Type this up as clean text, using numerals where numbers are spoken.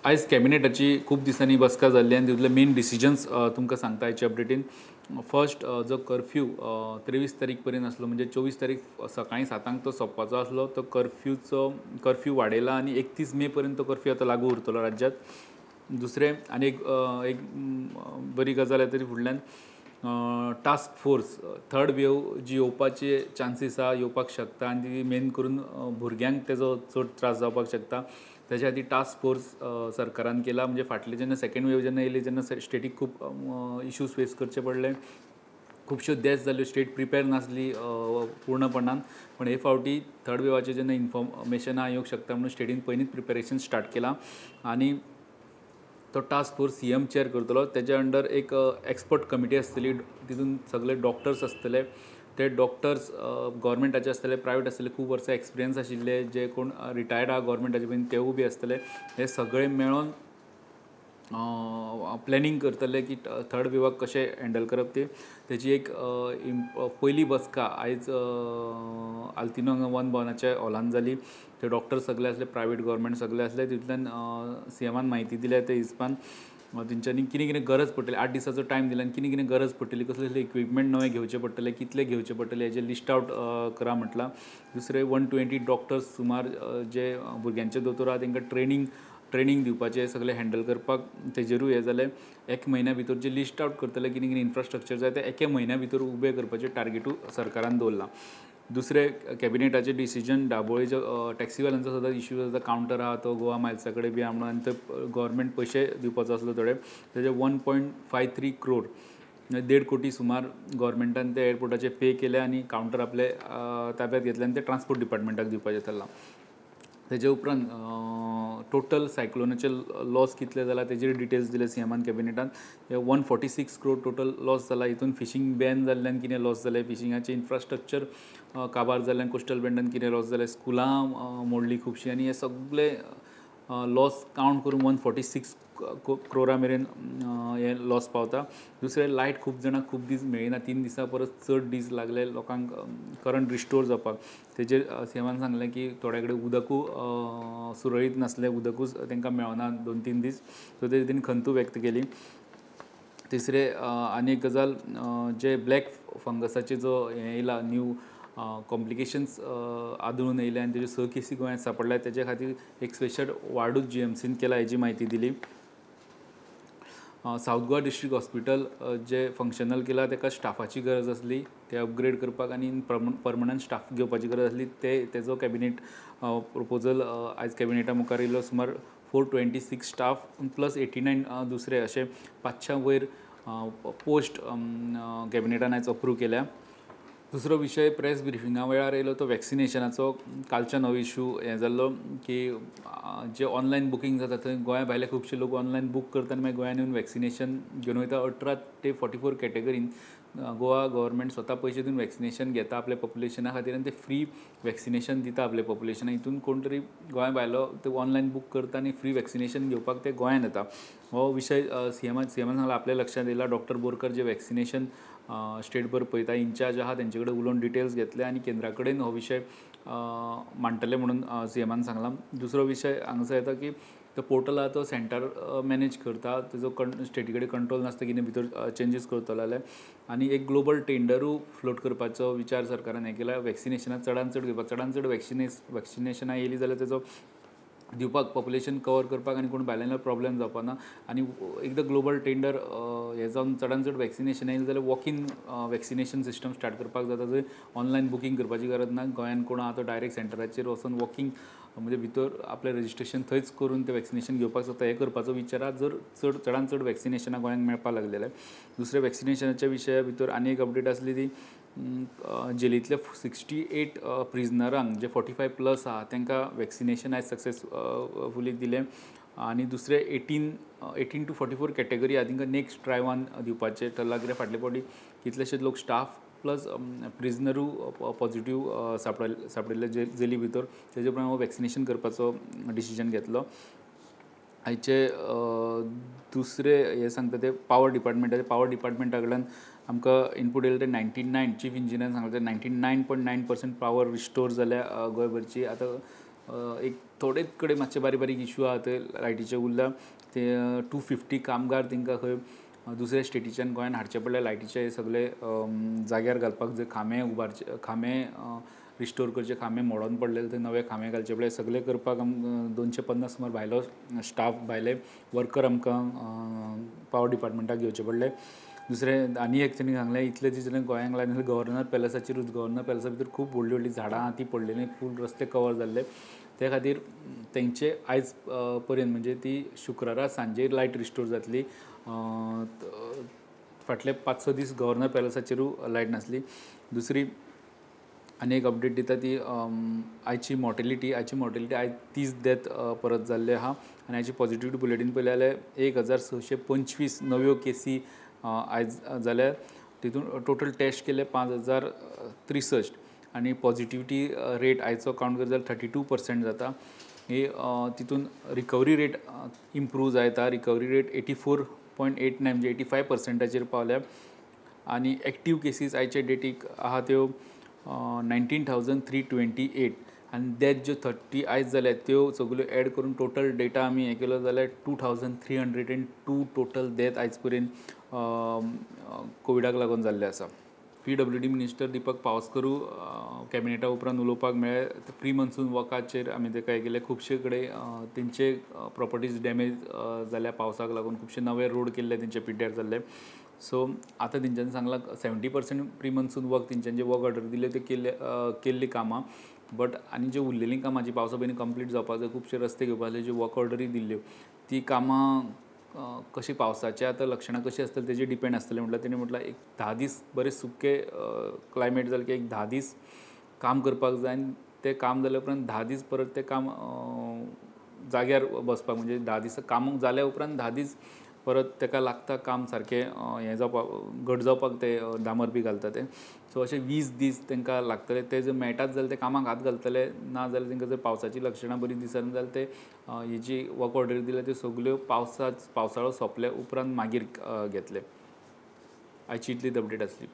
आयज कॅबिनेटाची खूप दिसांनी बसका जाल्ली आनी तितूंतले मेन डिसिजन्स तुमकां सांगता आयच्या अपडेटीन. फर्स्ट जो कर्फ्यू 23 तारीख पर्यंत आसलो, म्हणजे 24 तारीख सकाळीं 7 तो सोंपपाचो आसलो. तो कर्फ्यू वाडयला आनी 31 मे पर्यंत तो कर्फ्यू आतां लागू उरतलो राज्यांत. दुसरें आनी एक बरी गजाल येता ती फुडल्यान टास्क फोर्स थर्ड वेव जी येवपाचे चान्सीस आहा, येवपाक शकता आनी ती मेन करून भुरग्यांक तेजो चड त्रास जावपाक शकता. त्याच्या खातीर टास्क फोर्स सरकारान केला. म्हणजे फाटले जेन्ना सेकंड वेव जेन्ना येयली तेन्ना स्टेटीक खूब इश्यूज फेस करचे पडले. खुबश्यो डेथ्स जाल्यो, स्टेट प्रिपेर नासली पूर्णपणान. पण हे फावटी थर्ड वेवाचे जेन्ना इन्फॉर्मेशन येवंक शकता म्हणून स्टेटीन पयलींच प्रिपेरेशन स्टार्ट केलां आनी तो टास्क फोर्स CM चेअर करतलो. तेच्या अंडर एक एक्सपर्ट कमिटी आसतली, तितून सगळे डॉक्टर्स आसतले. ते डॉक्टर्स गव्हर्मेंटाचे आसतले, प्रायवेट आसतले, खूब वर्सां एक्सपिरियन्स आशिल्ले, जे कोण रिटायर्ड आहा गव्हर्मेंटाचे बीन तेवूय बी आसतले. हे सगळे मेळोन प्लॅनिंग करतले की थर्ड वेवाक कशें हँडल करप ते. तेची एक पयली बसका आयज आल्तिनो हांगा वन भवनाच्या हॉलान जाली. ते डॉक्टर सगळे आसले, प्रायवेट गव्हर्मेंट सगळे आसले. तितूंतल्यान CMान म्हायती दिल्या ते हिसपान तेंच्यांनी कितें कितें गरज पडटली, 8 दिसाचो टायम दिला आनी कितें कितें गरज पडटली, कसले कसले इक्विपमेंट नवे घेवचे पडटले, कितले घेवचे पडटले हेजे लिस्ट आउट करा म्हटलां. दुसरे 120 डॉक्टर्स सुमार जे भुरग्यांचे दोतोर आहा तांकां ट्रेनिंग दिवपाचे, सगळे हँडल करपाक तेजेरूय हे जालें. 1 म्हयन्या भितर जे लिस्ट आउट करतले कितें कितें इन्फ्रास्ट्रक्चर जाय ते 1 म्हयन्या भितर उबें करपाचें टार्गेटूय सरकारान दवरलां. दुसरे कॅबिनेटाचे डिसिजन दाबोळेचो टॅक्सीवाल्यांचो सुद्दां इश्यू जाता. कावंटर आहा तो गोवा मायल्सा कडेन बी आहा म्हणून, आनी थंय गव्हर्मेंट पयशे दिवपाचो आसलो थोडे, तेजे 1.53 crore 1.5 कोटी सुमार गव्हर्मेंटान ते एअरपोर्टाचे पे केले आनी कावंटर आपले ताब्यांत घेतले आनी ते ट्रान्सपोर्ट डिपार्टमेंटाक दिवपाचें थारलां. तेजे उपरांत टोटल सायक्लोनाचे लॉस कितले जाला तेजेर डिटेल्स दिले CMान कॅबिनेटान. 146 crore टोटल लॉस जाला. हितून फिशींग बॅन जाल्ल्यान कितें लॉस जालें, फिशिंगाचें इन्फ्रास्ट्रक्चर काबार जाल्ल्यान कोस्टल बँडान कितें लॉस जालें, स्कुलां मोडलीं खुबशीं, आनी हे सगळे लॉस कावंट करून 146 crore मेरेन हे लॉस पावता. दुसरें लायट खूब जाणांक खूब दीस मेळिना, 3 दिसां परस चड दीस लागले लोकांक करंट रिस्टोर जावपाक. तेजेर CMान सांगलें की थोड्या कडेन उदकूय सुरळीत नासलें, उदकूच तांकां मेळना 2-3 दीस, सो ते खातीर खंतू व्यक्त केली. तिसरे आनी एक गजाल, जे ब्लॅक फंगसाचे जो हे येयला न्यू कॉम्प्लिकेशन्स आदळून येयले आनी तेजे 6 केसी गोंयांत सापडल्या. तेजे खातीर एक स्पेशल वार्डूच GMCन केला हेजी म्हायती दिली. सावथ गोवा डिस्ट्रिक्ट हॉस्पिटल जे फंक्शनल केला ताका स्टाफाची गरज आसली, ते अपग्रेड करपाक आनी परमनंट स्टाफ घेवपाची गरज आसली. तेजो कॅबिनेट प्रपोजल आयज कॅबिनेटा मुखार येयलो. सुमार 426 स्टाफ प्लस 89 दुसरे अशे 500 वयर पोस्ट कॅबिनेटान आयज अप्रूव केल्या. दुसरो विशय प्रेस ब्रिफिंगा वेळार येयलो तो वॅक्सिनेशनाचो. कालच्यान हो इश्यू हे जाल्लो की जे ऑनलायन बुकींग जाता थंय गोंया भायले खुबशे लोक ऑनलायन बूक करता आनी मागीर गोंयान येवन वॅक्सिनेशन घेवन वयता. 18 ते 44 कॅटेगरीन गोवा गव्हर्मेंट स्वता पयशे दिवन वॅक्सिनेशन घेता आपल्या पॉप्युलेशना खातीर आनी ते फ्री वॅक्सिनेशन दिता आपल्या पॉप्युलेशनाक. हितून कोण तरी गोंया भायलो ते ऑनलायन बूक करता आनी फ्री वॅक्सिनेशन घेवपाक ते गोंयान येता. हो विशय CMान सांगला आपल्या लक्षांत येयला. डॉक्टर बोरकर जे वॅक्सिनेशन स्टेटभर पळयता इन्चार्ज आहा तेंचे कडेन उलोवन डिटेल्स घेतले आनी केंद्रा कडेन हो विशय मांडटले म्हणून CMान सांगलां. दुसरो विशय हांगासर येता की तो पोर्टल आहा तो सेंटर मॅनेज करता, तेजो स्टेटी कडेन कंट्रोल नासता कितें भितर चेंजीस करतलो जाल्यार. आनी एक ग्लोबल टेंडरूय फ्लोट करपाचो विचार सरकारान हें केला. वॅक्सिनेशनां चडांत चड घेवपाक, चडांत चड वॅक्सिनेशनां येयलीं जाल्यार तेजो दिवपाक पॉप्युलेशन कवर करपाक आनी कोण भायल्यान प्रॉब्लेम जावपा ना. आनी एकदां ग्लोबल टेंडर हे जावन चडांत चड वॅक्सिनेशन येयलें जाल्यार walk in vaccination system start करपाक जाता. जंय ऑनलायन बुकींग करपाची गरज ना. गोंयान कोण आहा तो डायरेक्ट सेंटराचेर वचून वॉकिंग म्हणजे भितर आपलें रजिस्ट्रेशन थंयच करून तें वॅक्सिनेशन घेवपाक जाता. हे करपाचो विचार आहा जर चडांत चड वॅक्सिनेशनां गोंयांक मेळपाक लागलें जाल्यार. दुसरे वॅक्सिनेशनाच्या विशया भितर आनी एक अपडेट आसली ती जेलींतले 68 प्रिजनरांक जे 45+ आहा तांकां वॅक्सिनेशन आयज सक्सेसफुली दिलें. आनी दुसरे 18 to 44 कॅटेगरी आहा तांकां नेक्स्ट ड्रायवान दिवपाचें ठरलां. कित्याक फाटले फावटी कितलेशेच लोक स्टाफ प्लस प्रिजनरूय पॉझिटिव्ह सापडिल्ले जेली भितर. तेजे उपरांत हो वॅक्सिनेशन करपाचो डिसिजन घेतलो. आयचे दुसरे हे सांगता ते पावर डिपार्टमेंटा कडल्यान आमकां इनपूट येयलें ते 99 चीफ इंजिनियरान सांगलें ते 99.9% पावर रिस्टोर जाल्या गोंयभरची. आतां एक थोडे कडेन मातशे बारीक बारीक इश्यू आहा ते लायटीचे उरल्या ते 250 कामगार तांकां खंय दुसऱ्या स्टेटीच्यान गोंयान हाडचे पडले लायटीचे सगळे जाग्यार घालपाक जे खांबे रिस्टोर करचे खांबे मोडून पडलेले ते नवे खांबे घालचे पडले सगळे करपाक 250 सुमार भायलो स्टाफ भायले वर्कर आमकां पावर डिपार्टमेंटाक घेवचे पडले दुसरे आनी एक तेणी सांगलें इतले दीस जालें गोंयांक लायन गव्हर्नर पॅलसाचेरूच गव्हर्नर पॅलसा भितर खूब व्हडलीं व्हडलीं झाडां आहा ती पडलेलीं फूल रस्ते कवर जाल्ले त्या खातीर तेंचे आयज पर्यंत म्हणजे ती शुक्रारा सांजेर लायट रिस्टोर जातली फाटले 5-6 दीस गव्हर्नर पॅलसाचेरू लायट नासली दुसरी आनी एक अपडेट दिता ती आयची मॉर्टेलिटी आयज 30 डेथ परत जाल्ले आहा आनी आयची पॉझिटिव्हिटी बुलेटीन पळयलें जाल्यार 1625 नव्यो केसी आयज जाल्यार तितून टोटल टेस्ट केले 5063 आनी पॉझिटिव्हिटी रेट आयचो कावंट करता जाल्यार 32% जाता ही तितून रिकवरी रेट इम्प्रूव जायता रिकवरी रेट 84.89 म्हणजे 85%चेर पावल्या आनी एक्टीव केसीस आयचे डेटीक आहा त्यो 19,328 आनी डेथ ज्यो 30 आयज जाल्यात त्यो सगळ्यो एड करून टोटल डेटा आमी हें केलो जाल्यार 2,302 टोटल डेथ आयज पर्यंत कोविडाक लागून जाल्ले आसा PWD मिनिस्टर दीपक पावसकरू कॅबिनेटा उपरांत उलोवपाक मेळ्ळे प्री मन्सून वॉकाचेर आमी ताका हें केलें खुबशे कडेन तेंचे प्रॉपर्टीज डॅमेज जाल्या पावसाक लागून खुबशे नवे रोड केल्ले तेंचे पिड्ड्यार जाल्ले सो आतां तेंच्यांनी सांगलां 70% प्री मन्सून वर्क तेंच्यांनी जे वर्क ऑर्डर दिले ते केल्ली कामां बट आनी जे उरलेलीं कामां जी पावसा पयलीं कंप्लीट जावपाक जाय खुबशे रस्ते घेवपाक जाय ज्यो वर्क ऑर्डरी दिल्ल्यो ती कामां कशी पावसाचे आतां लक्षणां कशी आसतली तेजेर डिपेंड आसतलें म्हटल्यार तेणी म्हटल्यार एक 10 दीस बरे सुके क्लायमेट जालें की एक 10 दीस काम करपाक जाय आनी तें काम जाल्या उपरांत 10 दीस परत तें काम जाग्यार बसपाक म्हणजे 10 दीस काम जाल्या उपरांत 10 दीस परत ताका लागता काम सारकें हें जावपाक घट जावपाक ते डामर बी घालता ते सो अशे 20 दीस तांकां लागतले ते जर मेळटात जाल्यार ते कामाक हात घालतले ना जाल्यार तांकां जर पावसाची लक्षणां बरी दिसना जाल्यार ते ही जी वर्क ऑर्डर दिल्या त्यो सगळ्यो पावसाळो सोंपले उपरांत मागीर घेतले आयची इतलीच अपडेट आसली